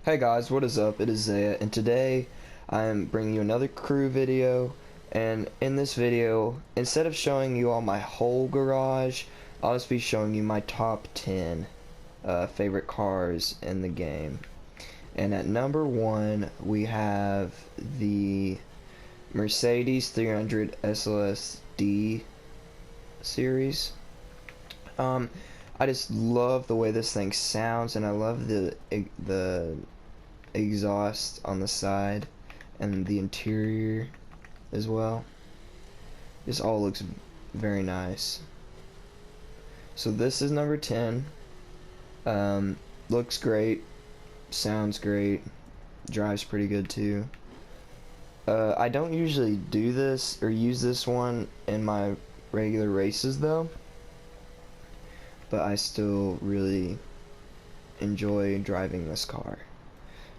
Hey guys, what is up? It is Zaiah, and today I am bringing you another crew video. And in this video, instead of showing you all my whole garage, I'll just be showing you my top 10 favorite cars in the game. And at number 1, we have the Mercedes 300 SLS D series. I just love the way this thing sounds, and I love the exhaust on the side and the interior as well. This all looks very nice. So this is number 10. Looks great, sounds great, drives pretty good too. I don't usually do this or use this one in my regular races though, but I still really enjoy driving this car.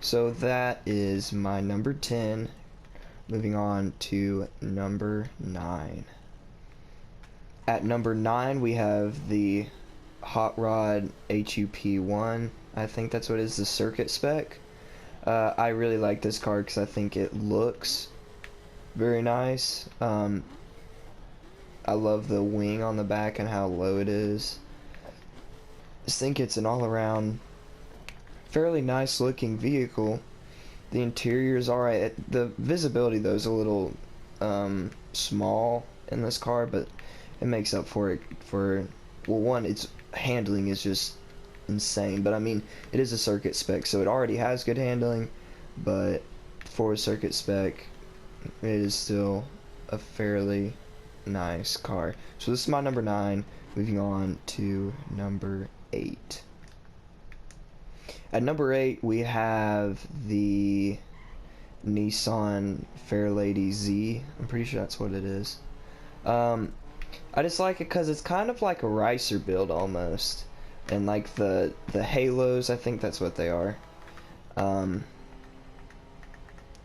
So that is my number 10. Moving on to number 9. At number 9 we have the Hot Rod HUP1. I think that's what it is, the circuit spec. I really like this car because I think it looks very nice. I love the wing on the back and how low it is. I think it's an all-around fairly nice looking vehicle. The interior is alright. The visibility though is a little small in this car, but it makes up for it well, one, its handling is just insane, but I mean it is a circuit spec, so it already has good handling, but for a circuit spec it is still a fairly nice car. So this is my number 9. Moving on to number 8. At number 8 we have the Nissan Fairlady Z. I'm pretty sure that's what it is. I just like it because it's kind of like a ricer build almost, and like the halos, I think that's what they are. The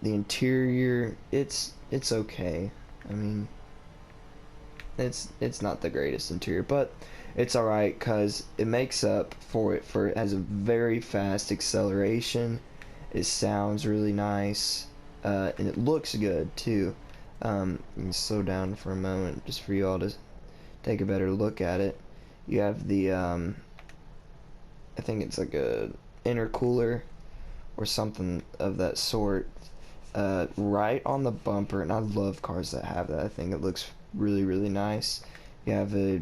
interior, it's okay. I mean, it's not the greatest interior, but it's alright because it makes up for it. It has a very fast acceleration, it sounds really nice, and it looks good too. You can slow down for a moment just for you all to take a better look at it. You have the I think it's like a intercooler or something of that sort right on the bumper, and I love cars that have that. I think it looks really nice. You have a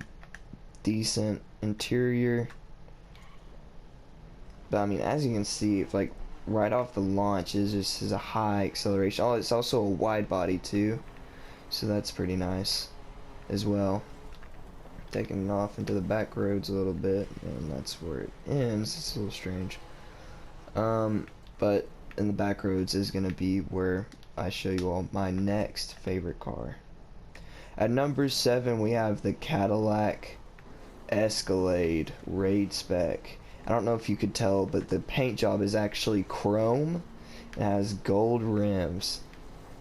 decent interior, but I mean, as you can see, if like right off the launch is just is a high acceleration. Oh, it's also a wide body too, so that's pretty nice as well. Taking it off into the back roads a little bit, and that's where it ends. It's a little strange, but in the back roads is gonna be where I show you all my next favorite car. At number 7 we have the Cadillac Escalade Raid Spec. I don't know if you could tell, but the paint job is actually chrome. It has gold rims.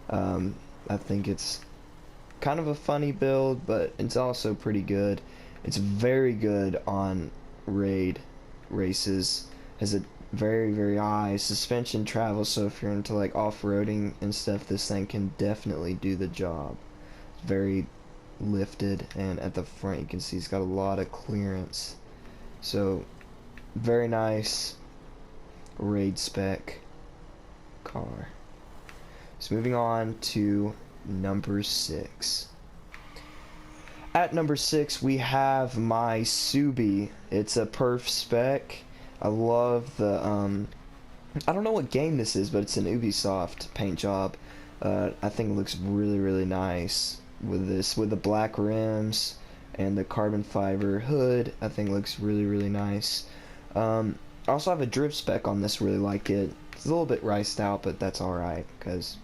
I think it's kind of a funny build, but it's also pretty good. It's very good on raid races. Has a very high suspension travel, so if you're into like off-roading and stuff, this thing can definitely do the job. It's very lifted, and at the front you can see it's got a lot of clearance, so very nice raid spec car. So moving on to number 6. At number 6 we have my Subi. It's a perf spec. I love the I don't know what game this is, but it's an Ubisoft paint job. I think it looks really nice with this, with the black rims and the carbon fiber hood. I think it looks really nice. I also have a drift spec on this, really like it. It's a little bit riced out, but that's alright because,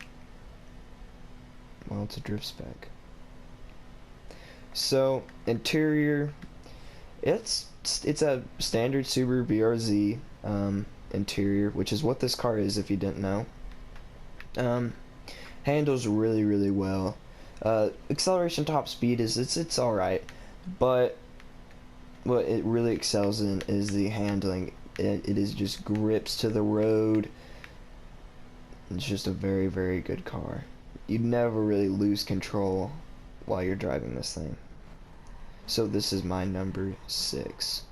well, it's a drift spec. So interior, it's a standard Subaru BRZ interior, which is what this car is if you didn't know. Handles really well. Acceleration top speed is it's alright, but what it really excels in is the handling. It is just grips to the road. It's just a very, very good car. You never really lose control while you're driving this thing. So this is my number 6.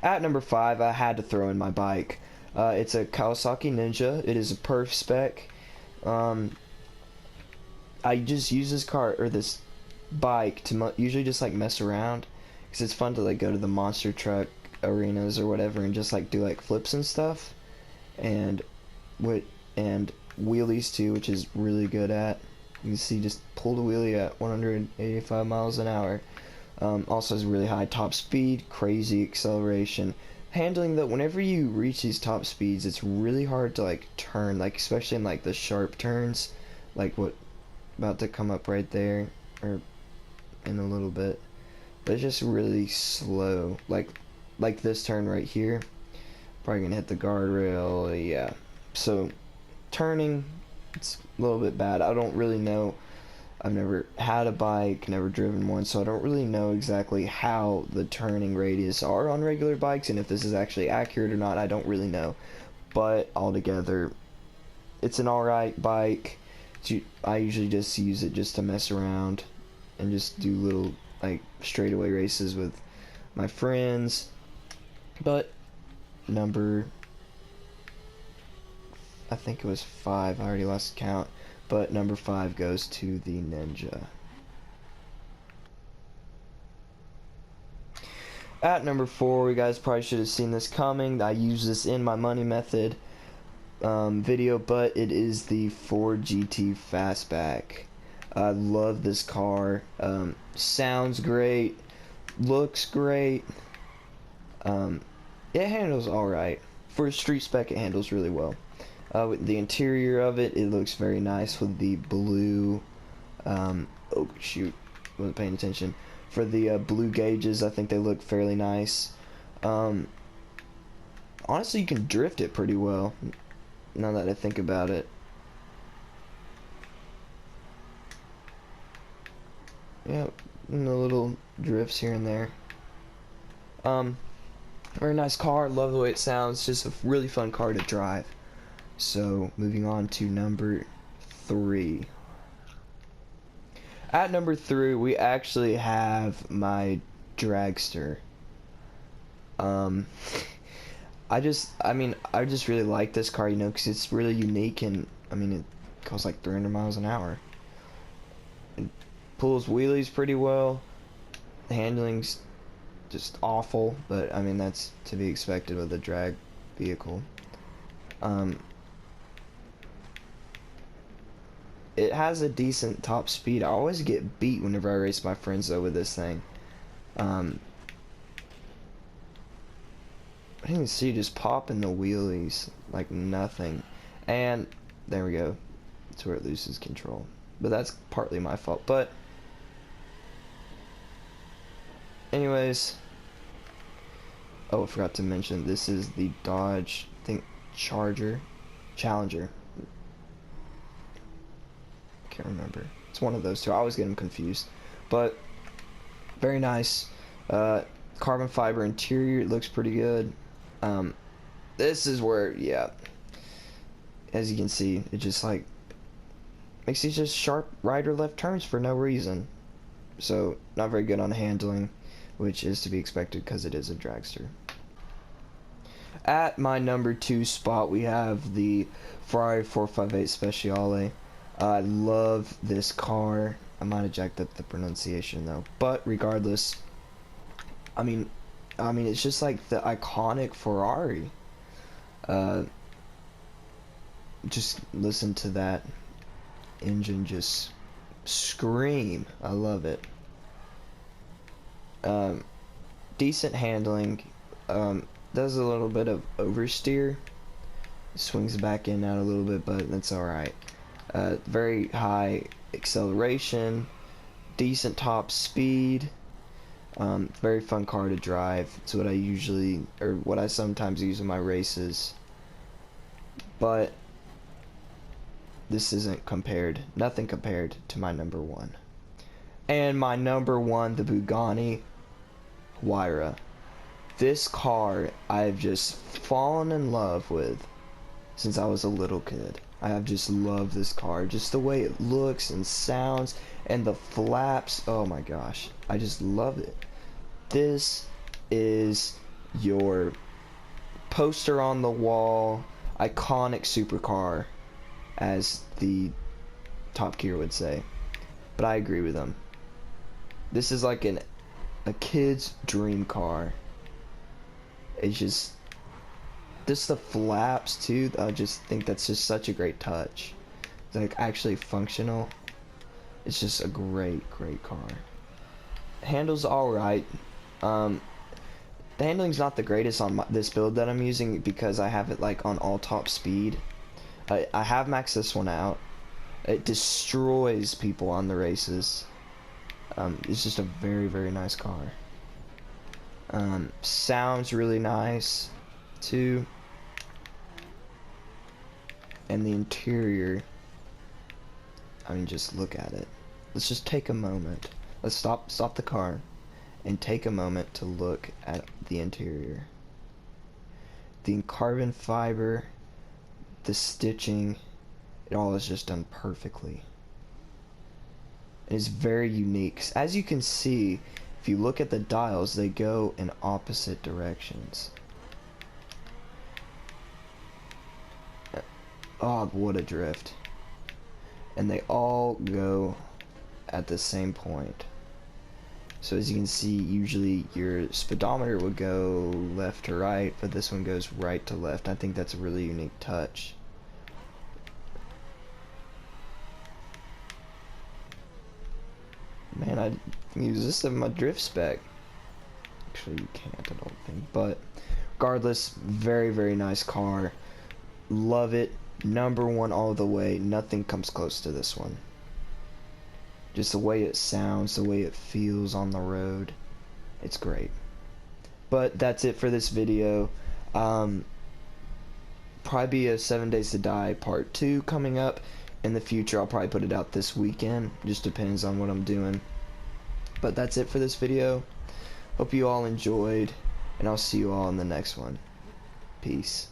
At number 5, I had to throw in my bike. It's a Kawasaki Ninja. It is a perf spec. I just use this car or this bike to usually just like mess around, because it's fun to like go to the monster truck arenas or whatever and just like do like flips and stuff, and wheelies too, which is really good at. You can see just pulled a wheelie at 185 miles an hour. Also has really high top speed, crazy acceleration. Handling though, whenever you reach these top speeds, it's really hard to like turn, like especially in like the sharp turns, like what about to come up right there, or in a little bit. But it's just really slow, like this turn right here. Probably gonna hit the guardrail, yeah. So turning, it's a little bit bad. I don't really know. I've never had a bike, never driven one, so I don't really know exactly how the turning radius are on regular bikes, and if this is actually accurate or not, I don't really know. But altogether, it's an alright bike. I usually just use it just to mess around and just do little like straightaway races with my friends. But number, I think it was 5, I already lost count, but number 5 goes to the Ninja. At number 4, you guys probably should have seen this coming. I use this in my money method video, but it is the Ford GT Fastback. I love this car. Sounds great, looks great. It handles alright. For a street spec, it handles really well. With the interior of it, it looks very nice with the blue, oh shoot, wasn't paying attention. For the blue gauges, I think they look fairly nice. Honestly, you can drift it pretty well, now that I think about it. Yeah, and the little drifts here and there. Very nice car, love the way it sounds, just a really fun car to drive. So, moving on to number 3. At number 3, we actually have my Dragster. I just really like this car, you know, because it's really unique, and I mean, it goes like 300 miles an hour. It pulls wheelies pretty well. The handling's just awful, but I mean, that's to be expected with a drag vehicle. It has a decent top speed. I always get beat whenever I race my friends though with this thing. I can see just popping the wheelies like nothing, and there we go. That's where it loses control, but that's partly my fault. But anyways, oh, I forgot to mention, this is the Dodge, I think, Challenger. Can't remember. It's one of those two. I always get them confused. But very nice. Carbon fiber interior. It looks pretty good. This is where, yeah, as you can see, it just like makes these just sharp right or left turns for no reason. So not very good on handling, which is to be expected because it is a dragster. At my number 2 spot, we have the Ferrari 458 Speciale. I love this car. I might have jacked up the pronunciation though, but regardless, I mean it's just like the iconic Ferrari. Just listen to that engine just scream. I love it. Decent handling. Does a little bit of oversteer. Swings back in out a little bit, but that's alright. Very high acceleration, decent top speed, very fun car to drive. It's what I sometimes use in my races. But this isn't nothing compared to my number 1. And my number 1, the Bugatti Huayra This car I've just fallen in love with since I was a little kid. I have just loved this car, just the way it looks and sounds, and the flaps. Oh my gosh, I just love it. This is your poster on the wall, iconic supercar, as the Top Gear would say. But I agree with them. This is like a kid's dream car. It's just the flaps too. I just think that's just such a great touch. It's like actually functional. It's just a great car. Handles alright. The handling's not the greatest on this build that I'm using because I have it like on all top speed. I have maxed this one out. It destroys people on the races. It's just a very nice car. Sounds really nice too, and the interior, I mean, just look at it. Let's just take a moment. Let's stop the car and take a moment to look at the interior. The carbon fiber, the stitching, it all is just done perfectly. It is very unique. As you can see, if you look at the dials, they go in opposite directions. Oh, what a drift. And they all go at the same point. So as you can see, usually your speedometer would go left to right, but this one goes right to left. I think that's a really unique touch. Man, I use this in my drift spec. Actually, you can't, I don't think. But regardless, very nice car. Love it. #1 all the way. Nothing comes close to this one. Just the way it sounds, the way it feels on the road. It's great. But that's it for this video. Probably be a 7 Days to Die Part 2 coming up. In the future, I'll probably put it out this weekend. Just depends on what I'm doing. But that's it for this video. Hope you all enjoyed, and I'll see you all in the next one. Peace.